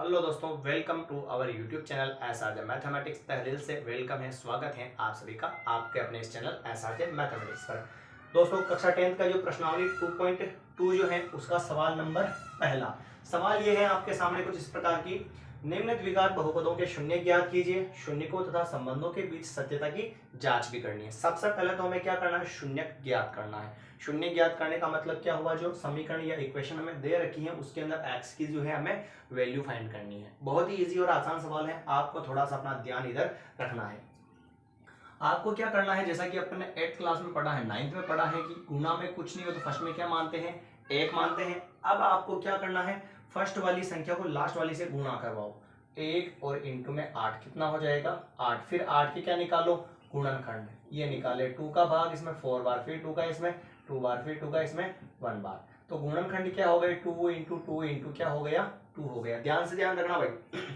Hello दोस्तों, welcome to our YouTube channel SRJ mathematics. तहरीर से वेलकम है, स्वागत है आप सभी का आपके अपने इस चैनल एसआरजे मैथमेटिक्स पर। दोस्तों, कक्षा 10 का जो प्रश्नावली 2.2 जो है उसका सवाल नंबर पहला सवाल ये है आपके सामने कुछ इस प्रकार की। निम्न द्विघात बहुपदों के शून्य ज्ञात कीजिए। शून्यकों तथा संबंधों के बीच सत्यता की जांच भी करनी है। सबसे पहले तो हमें क्या करना है, शून्य ज्ञात करना है। शून्य ज्ञात करने का मतलब क्या हुआ, जो समीकरण या इक्वेशन हमें दे रखी है उसके अंदर एक्स की जो है हमें वैल्यू फाइंड करनी है। बहुत ही इजी और आसान सवाल है, आपको थोड़ा सा अपना ध्यान इधर रखना है। आपको क्या करना है, जैसा कि अपन ने 8th क्लास में पढ़ा है, 9th में पढ़ा है कि गुणा में कुछ नहीं हो तो फर्स्ट में क्या मानते हैं, एक मानते हैं। अब आपको क्या करना है, फर्स्ट वाली संख्या को लास्ट वाली से गुणा करवाओ। 1 और इंटू में 8 कितना हो जाएगा, 8। फिर 8 के क्या निकालो, गुणनखंड। ये निकाले 2 का भाग इसमें 4 बार, फिर 2 का इसमें 2 बार, फिर 2 का इसमें 1 बार। तो गुणनखंड क्या हो गए, 2 इंटू 2 इंटू क्या हो गया, 2 हो गया। ध्यान से ध्यान रखना भाई,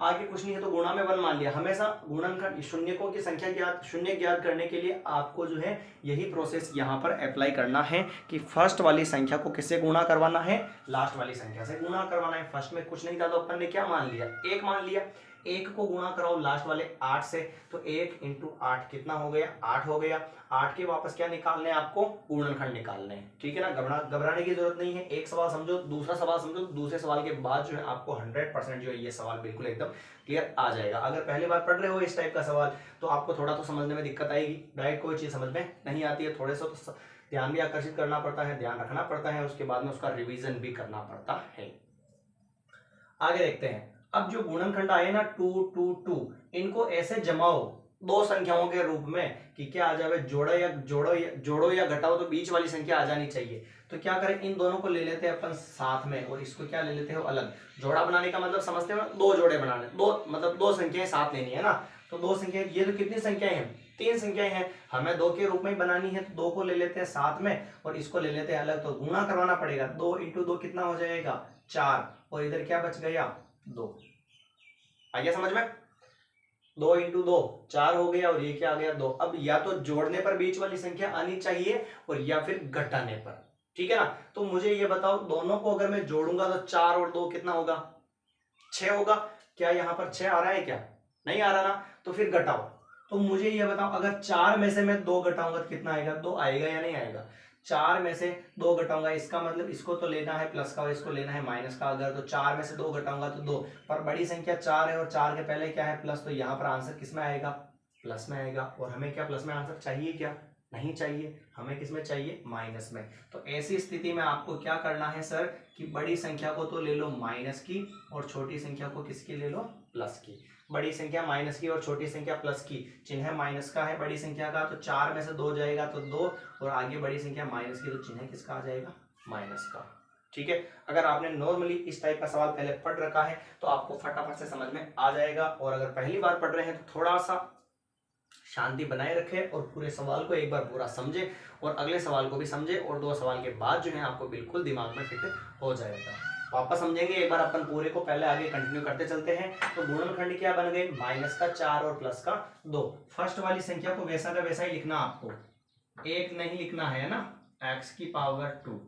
आगे कुछ नहीं है तो गुणा में 1 मान लिया। हमेशा गुणनखंड शून्यकों की संख्या ज्ञात, शून्य ज्ञात करने के लिए आपको जो है यही प्रोसेस यहाँ पर अप्लाई करना है कि फर्स्ट वाली संख्या को किससे गुणा करवाना है, लास्ट वाली संख्या से गुणा करवाना है। फर्स्ट में कुछ नहीं था तो अपन ने क्या मान लिया, 1 मान लिया। 1 को गुणा कराओ लास्ट वाले 8 से, तो 1 इंटू 8 कितना हो गया, 8 हो गया। 8 के वापस क्या निकालने हैं आपको, गुणनखंड निकालने हैं। ठीक है ना, घबराने की जरूरत नहीं है। एक सवाल समझो, दूसरा सवाल समझो, दूसरे सवाल के बाद जो है आपको 100% जो है ये सवाल बिल्कुल एकदम क्लियर आ जाएगा। अगर पहली बार पढ़ रहे हो इस टाइप का सवाल तो आपको थोड़ा तो समझने में दिक्कत आएगी। डायरेक्ट कोई चीज समझ में नहीं आती है, थोड़े से तो ध्यान भी आकर्षित करना पड़ता है, ध्यान रखना पड़ता है, उसके बाद में उसका रिवीजन भी करना पड़ता है। आगे देखते हैं। अब जो गुणनखंड आए ना 2 2 2, इनको ऐसे जमाओ दो संख्याओं के रूप में कि क्या आ जाए, जोड़ो या घटाओ तो बीच वाली संख्या आ जानी चाहिए। तो क्या करें, इन दोनों को ले लेते हैं अपन साथ में और इसको क्या ले लेते हो अलग। जोड़ा बनाने का मतलब समझते हो, दो जोड़े बनाने, दो मतलब दो संख्याएं साथ लेनी है ना। तो दो संख्याएं, ये तो कितनी संख्याएं हैं, 3 संख्याएं हैं, हमें 2 के रूप में ही बनानी है। तो 2 को ले लेते हैं साथ में और इसको ले लेते हैं अलग। तो गुणा करवाना पड़ेगा, 2 इंटू 2 कितना हो जाएगा, 4। और इधर क्या बच गया, 2। आ गया समझ में, 2 इंटू 2 4 हो गया और ये क्या आ गया, 2। अब या तो जोड़ने पर बीच वाली संख्या आनी चाहिए और या फिर घटाने पर। ठीक है ना, तो मुझे ये बताओ, दोनों को अगर मैं जोड़ूंगा तो 4 और 2 कितना होगा, 6 होगा। क्या यहाँ पर 6 आ रहा है, क्या नहीं आ रहा ना, तो फिर घटाओ। तो मुझे ये बताओ, अगर 4 में से मैं 2 घटाऊंगा तो कितना आएगा, 2 आएगा या नहीं आएगा। 4 में से 2 घटाऊंगा, इसका मतलब इसको तो लेना है प्लस का और इसको लेना है माइनस का। अगर तो 4 में से 2 घटाऊंगा तो 2, पर बड़ी संख्या 4 है और 4 के पहले क्या है, प्लस। तो यहाँ पर आंसर किस में आएगा, प्लस में आएगा। और हमें क्या प्लस में आंसर चाहिए, क्या नहीं चाहिए, हमें किस में चाहिए, माइनस में। तो ऐसी स्थिति में आपको क्या करना है सर, कि बड़ी संख्या को तो ले लो माइनस की और छोटी संख्या को किसकी ले लो, प्लस की। बड़ी संख्या माइनस की और छोटी संख्या प्लस की, चिन्ह माइनस का है बड़ी संख्या का, तो 4 में से 2 जाएगा तो 2, और आगे बड़ी संख्या माइनस की तो चिन्ह किसका आ जाएगा, माइनस का। ठीक है, अगर आपने नॉर्मली इस टाइप का सवाल पहले पढ़ रखा है तो आपको फटाफट से समझ में आ जाएगा। और अगर पहली बार पढ़ रहे हैं तो थोड़ा सा शांति बनाए रखें और पूरे सवाल को एक बार पूरा समझे और अगले सवाल को भी समझे, और 2 सवाल के बाद जो है आपको बिल्कुल दिमाग में फिट हो जाएगा। वापस समझेंगे एक बार अपन पूरे को, पहले आगे कंटिन्यू करते चलते हैं। तो गुणनखंड क्या बन गए, माइनस का 4 और प्लस का 2। फर्स्ट वाली संख्या को वैसा का वैसा ही लिखना, आपको 1 नहीं लिखना है ना, x की पावर 2।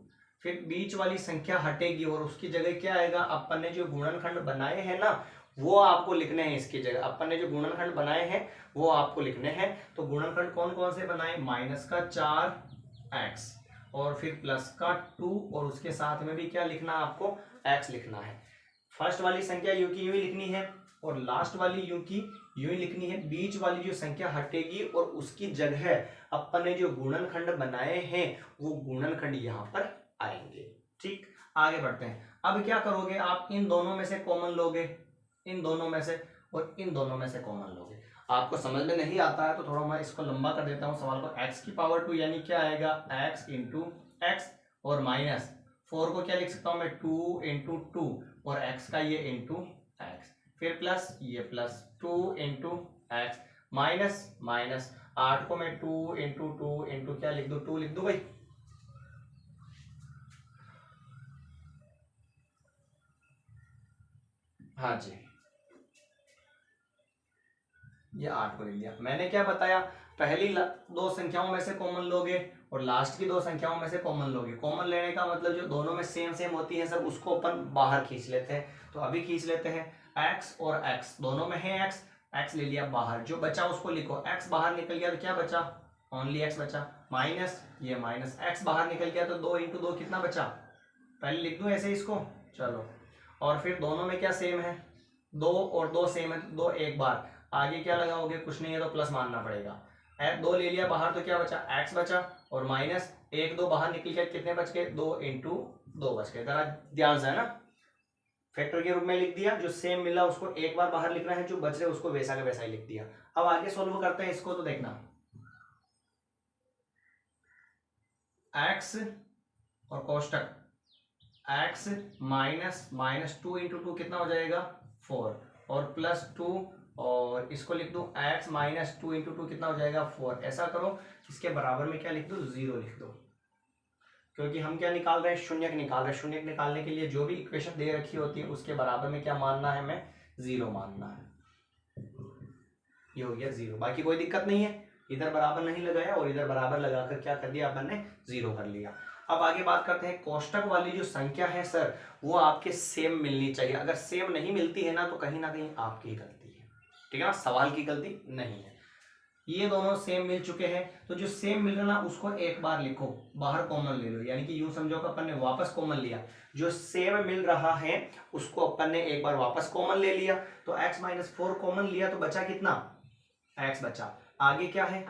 फिर बीच वाली संख्या हटेगी और उसकी जगह क्या आएगा, अपन ने जो गुणनखंड बनाए हैं ना वो आपको लिखने हैं। इसकी जगह अपन ने जो गुणनखंड बनाए हैं वो आपको लिखने हैं। तो गुणनखंड कौन कौन से बनाए, माइनस का 4x और फिर प्लस का 2, और उसके साथ में भी क्या लिखना, आपको x लिखना है। फर्स्ट वाली संख्या यूं की यूं ही लिखनी है और लास्ट वाली यूं की यूं ही लिखनी है। बीच वाली जो संख्या हटेगी और उसकी जगह अपन ने जो गुणनखंड बनाए हैं वो गुणनखंड यहाँ पर आएंगे। ठीक, आगे बढ़ते हैं। अब क्या करोगे, आप इन दोनों में से कॉमन लोगे, इन दोनों में से और इन दोनों में से कॉमन लोगे। आपको समझ में नहीं आता है तो थोड़ा मैं इसको लंबा कर देता हूं सवाल को। x की पावर 2 यानी क्या आएगा, x इंटू एक्स, और माइनस 4 को क्या लिख सकता हूं मैं, 2 इंटू 2, और x का ये इंटू एक्स, फिर प्लस ये plus 2 into x, minus minus 8 को मैं 2 इंटू 2 इंटू क्या लिख दू, 2 लिख दू भाई। हाँ जी, ये 8 को लिख दिया। मैंने क्या बताया, पहली दो संख्याओं में से कॉमन लोगे और लास्ट की दो संख्याओं में से कॉमन लोगे। कॉमन लेने का मतलब जो दोनों में सेम सेम होती है सब, उसको अपन बाहर खींच लेते हैं। तो अभी खींच लेते हैं x और x, दोनों में है x ले लिया बाहर, जो बचा उसको लिखो। x बाहर निकल गया तो क्या बचा, ओनली x बचा, माइनस ये माइनस x बाहर निकल गया तो 2 × 2 कितना बचा, पहले लिख दूं ऐसे इसको, चलो। और फिर दोनों में क्या सेम है, 2 और 2 सेम है, 2 एक बार, आगे क्या लगाओगे, कुछ नहीं है तो प्लस मानना पड़ेगा। 2 ले लिया बाहर तो क्या बचा, x बचा, और माइनस 1 2 बाहर निकल गया, कितने बच गए, 2 × 2 बच गए। जरा ध्यान से है ना, फैक्टर के रूप में लिख दिया, जो सेम मिला उसको एक बार बाहर लिखना है, जो बच रहे उसको वैसा का वैसा ही लिख दिया। अब आगे सोल्व करते हैं इसको, तो देखना x और कोष्टक x माइनस माइनस 2 × 2 कितना हो जाएगा 4, और प्लस 2, और इसको लिख दूं x माइनस 2 × 2 कितना हो जाएगा 4। ऐसा करो, इसके बराबर में क्या लिख दो, 0 लिख दो, क्योंकि हम क्या निकाल रहे हैं, शून्यक निकाल रहे हैं। शून्यक निकालने के लिए जो भी इक्वेशन दे रखी होती है उसके बराबर में क्या मानना है, हमें 0 मानना है। ये हो गया 0, बाकी कोई दिक्कत नहीं है। इधर बराबर नहीं लगाया और इधर बराबर लगाकर क्या कर दिया अपन ने, 0 कर लिया। अब आगे बात करते हैं, कोष्टक वाली जो संख्या है सर, वो आपके सेम मिलनी चाहिए। अगर सेम नहीं मिलती है ना तो कहीं ना कहीं आपकी ही गलती है, ठीक है ना, सवाल की गलती नहीं है। ये दोनों सेम मिल चुके हैं, तो जो सेम मिल रहा ना उसको एक बार लिखो, बाहर कॉमन ले लो, यानी कि यूं समझो कि अपन ने वापस कॉमन लिया। जो सेम मिल रहा है उसको अपन ने एक बार वापस कॉमन ले लिया, तो x माइनस 4 कॉमन लिया तो बचा कितना, x बचा, आगे क्या है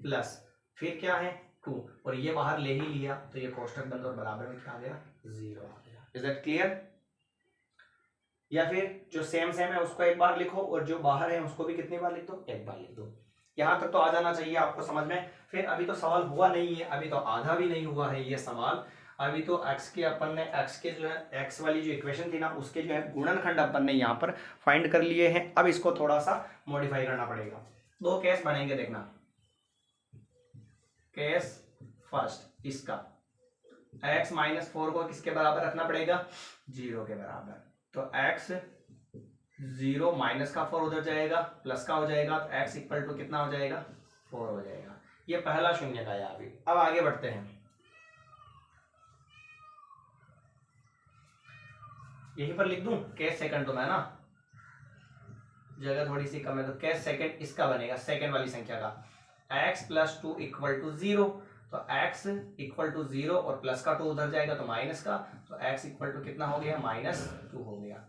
प्लस, फिर क्या है 2, और ये बाहर ले ही लिया तो ये कोष्टक बंद और बराबर में क्या आ गया, 0 आ गया। Is that clear? या फिर जो सेम सेम है उसको एक बार लिखो और जो बाहर है उसको भी कितनी बार लिख दो, एक बार लिख दो। यहां तक तो आ जाना चाहिए आपको समझ में। फिर अभी तो सवाल हुआ नहीं है, अभी तो आधा भी नहीं हुआ है ये सवाल। अभी तो x के अपन ने x के जो है x वाली जो इक्वेशन थी ना उसके जो है गुणनखंड अपन ने यहाँ पर फाइंड कर लिए हैं। अब इसको थोड़ा सा मॉडिफाई करना पड़ेगा। 2 केस बनेंगे, देखना। केस फर्स्ट, इसका x माइनस 4 को किसके बराबर रखना पड़ेगा, 0 के बराबर। तो x 0 माइनस का 4 उधर जाएगा, प्लस का हो जाएगा, तो x इक्वल टू कितना हो जाएगा, 4 हो जाएगा। ये पहला शून्य का है अभी। अब आगे बढ़ते हैं, यहीं पर लिख दूं केस सेकंड, तो मैं ना जगह थोड़ी सी कम है, तो केस सेकंड इसका बनेगा, सेकंड वाली संख्या का, x प्लस 2 इक्वल टू 0। तो x इक्वल टू 0 और प्लस का 2 उधर जाएगा तो माइनस का, तो x इक्वल टू कितना हो गया, -2 हो गया।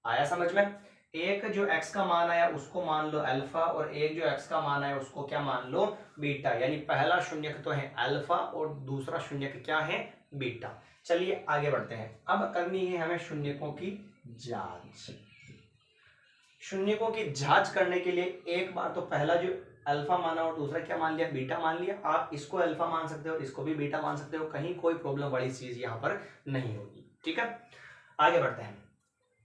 आया समझ में? एक जो x का मान आया उसको मान लो अल्फा, और एक जो x का मान आया उसको क्या मान लो, बीटा। यानी पहला शून्यक तो है अल्फा और दूसरा शून्यक क्या है, बीटा। चलिए आगे बढ़ते हैं। अब करनी है हमें शून्यकों की जांच। शून्यकों की जांच करने के लिए एक बार तो पहला जो अल्फा माना और दूसरा क्या मान लिया, बीटा मान लिया। आप इसको अल्फा मान सकते हो, इसको भी बीटा मान सकते हो, कहीं कोई प्रॉब्लम वाली चीज यहाँ पर नहीं होगी, ठीक है। आगे बढ़ते हैं।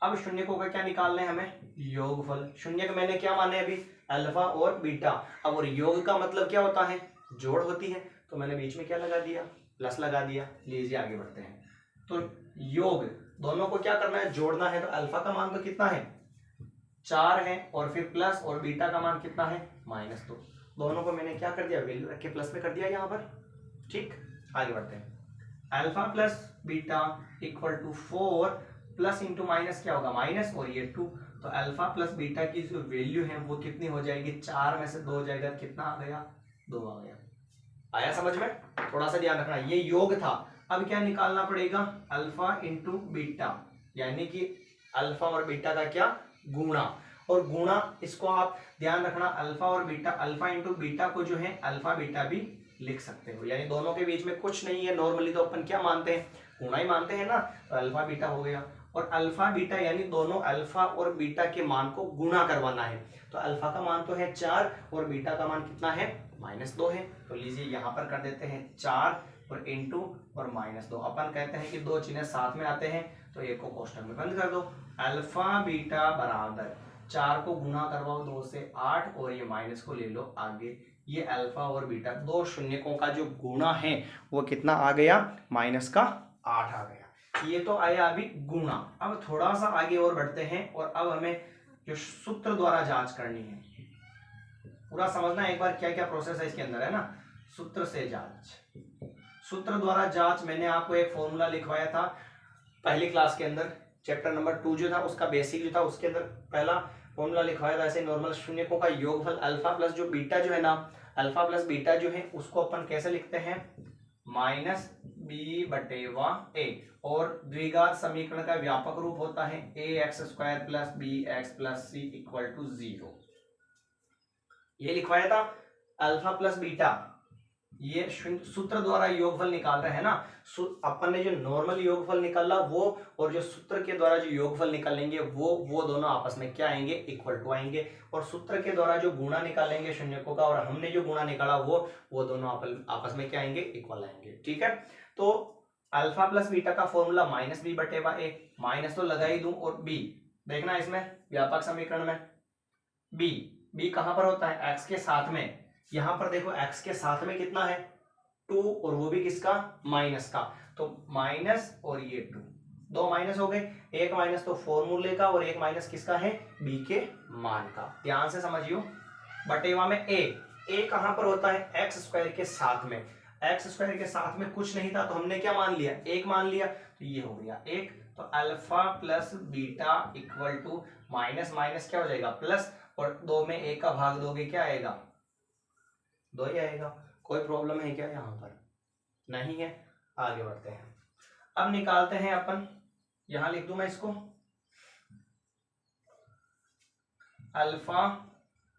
अब शून्यकों का क्या निकालना है हमें, योगफल। शून्यक मैंने क्या माने अभी, अल्फा और बीटा। अब और योग का मतलब क्या होता है, जोड़ होती है, तो मैंने बीच में क्या लगा दिया, प्लस लगा दिया। लीजिए आगे बढ़ते हैं। तो योग दोनों को क्या करना है, जोड़ना है। तो अल्फा का मान तो कितना है, 4 है, और फिर प्लस, और बीटा का मान कितना है, -2। दोनों को मैंने क्या कर दिया, वैल्यू रख के प्लस में कर दिया यहाँ पर, ठीक। आगे बढ़ते हैं। Alpha plus beta equal to 4, plus into minus क्या होगा, माइनस, और ये 2। तो अल्फा प्लस बीटा की जो वैल्यू है वो कितनी हो जाएगी, 4 में से 2 जाएगा, कितना आ गया, 2 आ गया। आया समझ में? थोड़ा सा ध्यान रखना, ये योग था। अब क्या निकालना पड़ेगा, अल्फा इंटू बीटा, यानी कि अल्फा और बीटा का क्या, गुणा। और गुणा इसको आप ध्यान रखना, अल्फा और बीटा, अल्फा इंटू बीटा को जो है अल्फा बीटा भी लिख सकते हो, यानी दोनों के बीच में कुछ नहीं है। नॉर्मली तो अपन क्या मानते हैं, गुणा ही मानते हैं ना, तो अल्फा बीटा हो गया। और अल्फा बीटा यानी दोनों अल्फा और बीटा के मान को गुणा करवाना है। तो अल्फा का मान तो है 4 और बीटा का मान कितना है, -2 है। तो लीजिए यहाँ पर कर देते हैं 4 और इंटू और -2। अपन कहते हैं कि 2 चिन्ह साथ में आते हैं, तो एक को कोष्टक में बंद कर दो। अल्फा बीटा बराबर 4 को गुणा करवाओ 2 से 8, और ये माइनस को ले लो आगे। ये अल्फा और बीटा दो शून्यकों का जो गुणा है वो कितना आ गया, -8 आ गया। ये तो आया अभी गुणा। अब थोड़ा सा आगे और बढ़ते हैं, और अब हमें जो सूत्र द्वारा जांच करनी है, पूरा समझना एक बार क्या क्या प्रोसेस है इसके अंदर, है ना। सूत्र से जांच, सूत्र द्वारा जांच, मैंने आपको एक फॉर्मूला लिखवाया था पहली क्लास के अंदर, चैप्टर नंबर 2 जो था उसका बेसिक जो था उसके अंदर पहला फॉर्मूला लिखवाया था। ऐसे नॉर्मल शून्यकों का योगफल अल्फा प्लस जो बीटा जो है ना, अल्फा प्लस बीटा जो है उसको अपन कैसे लिखते हैं, माइनस बी बटेवा ए, और द्विघात समीकरण का व्यापक रूप होता है a x square plus b x plus c equal to 0। ये लिखवाया था अल्फा प्लस बीटा, ये सूत्र द्वारा योगफल निकाल रहे हैं ना, अपन ने जो नॉर्मल योगफल निकाला वो और जो सूत्र के द्वारा जो योगफल निकालेंगे वो दोनों आपस में क्या आएंगे, इक्वल टू आएंगे। और सूत्र के द्वारा जो गुणा निकालेंगे शून्यकों का और हमने जो गुणा निकाला वो दोनों आपस में क्या आएंगे, इक्वल आएंगे। ठीक है, तो अल्फा प्लस बीटा का फॉर्मूला माइनस बी बटेवा ए, माइनस तो लगा ही दूं, और बी देखना इसमें व्यापक समीकरण में बी कहां पर होता है, एक्स के साथ में। यहां पर देखो x के साथ में कितना है 2, और वो भी किसका, माइनस का, तो माइनस और ये 2, दो माइनस हो गए, एक माइनस तो फॉर्मूले का और एक माइनस किसका है, b के मान का। ध्यान से समझियो, बटेवा में a कहां पर होता है, एक्स स्क्वायर के साथ में। एक्स स्क्वायर के साथ में कुछ नहीं था तो हमने क्या मान लिया, एक मान लिया, तो ये हो गया एक। तो alpha plus beta equal to minus minus क्या हो जाएगा, प्लस, और 2 में 1 का भाग दोगे क्या आएगा, 2 ही आएगा। कोई प्रॉब्लम है क्या यहाँ पर, नहीं है। आगे बढ़ते हैं, अब निकालते हैं अपन, यहां लिख दूं मैं इसको, अल्फा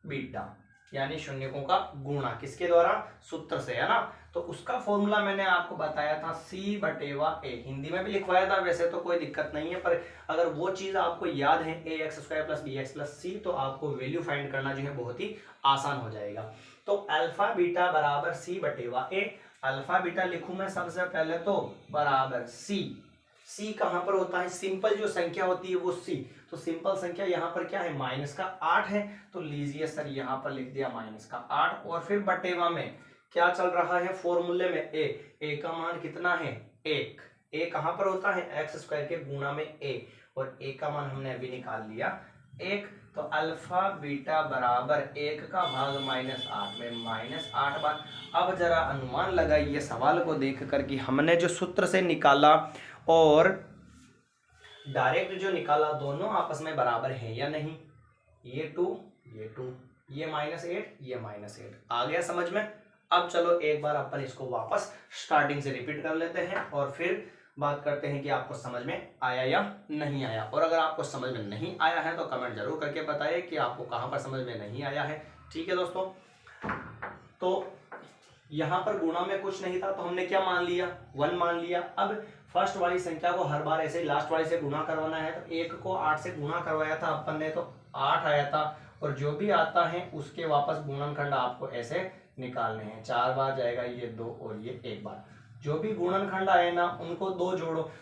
बीटा यानी शून्यकों का गुणा किसके द्वारा, सूत्र से, है ना। तो उसका फॉर्मूला मैंने आपको बताया था c बटेवा a, हिंदी में भी लिखवाया था वैसे तो कोई दिक्कत नहीं है, पर अगर वो चीज आपको याद है a x square plus b x plus c, तो आपको वैल्यू फाइंड करना जो है बहुत ही आसान हो जाएगा। तो अल्फा बीटा बराबर c बटेवा a, अल्फा बीटा लिखूं मैं सबसे पहले तो बराबर c कहां पर होता है, सिंपल जो संख्या होती है वो c, तो सिंपल संख्या यहाँ पर क्या है, माइनस का 8 है, तो लीजिए सर यहाँ पर लिख दिया माइनस का 8, और फिर बटेवा में क्या चल रहा है, फॉर्मूले में a का मान कितना है 1, a कहां पर होता है, एक्स स्क्वायर के गुणा में a, और a का मान हमने अभी निकाल लिया 1, तो अल्फा बीटा बराबर 1 का भाग -8 में -8 बार। अब जरा अनुमान लगाइए सवाल को देख कर कि हमने जो सूत्र से निकाला और डायरेक्ट जो निकाला दोनों आपस में बराबर है या नहीं, ये 2 ये -8 ये -8, आ गया समझ में। अब चलो एक बार अपन इसको वापस स्टार्टिंग से रिपीट कर लेते हैं और फिर बात करते हैं कि आपको समझ में आया या नहीं आया। और अगर आपको समझ में नहीं आया है तो कमेंट जरूर करके बताइए कि आपको कहां पर समझ में नहीं आया है। ठीक है दोस्तों, तो यहां पर गुणा में कुछ नहीं था तो हमने क्या मान लिया, 1 मान लिया। अब फर्स्ट वाली संख्या को हर बार ऐसे लास्ट वाली से गुणा करवाना है, तो 1 को 8 से गुणा करवाया था अपन ने तो 8 आया था, और जो भी आता है उसके वापस गुणनखंड आपको ऐसे निकालने हैं। 4 बार जाएगा ये 2 और ये 1 बार, जो भी गुणनखंड आए ना उनको 2 जोड़ो,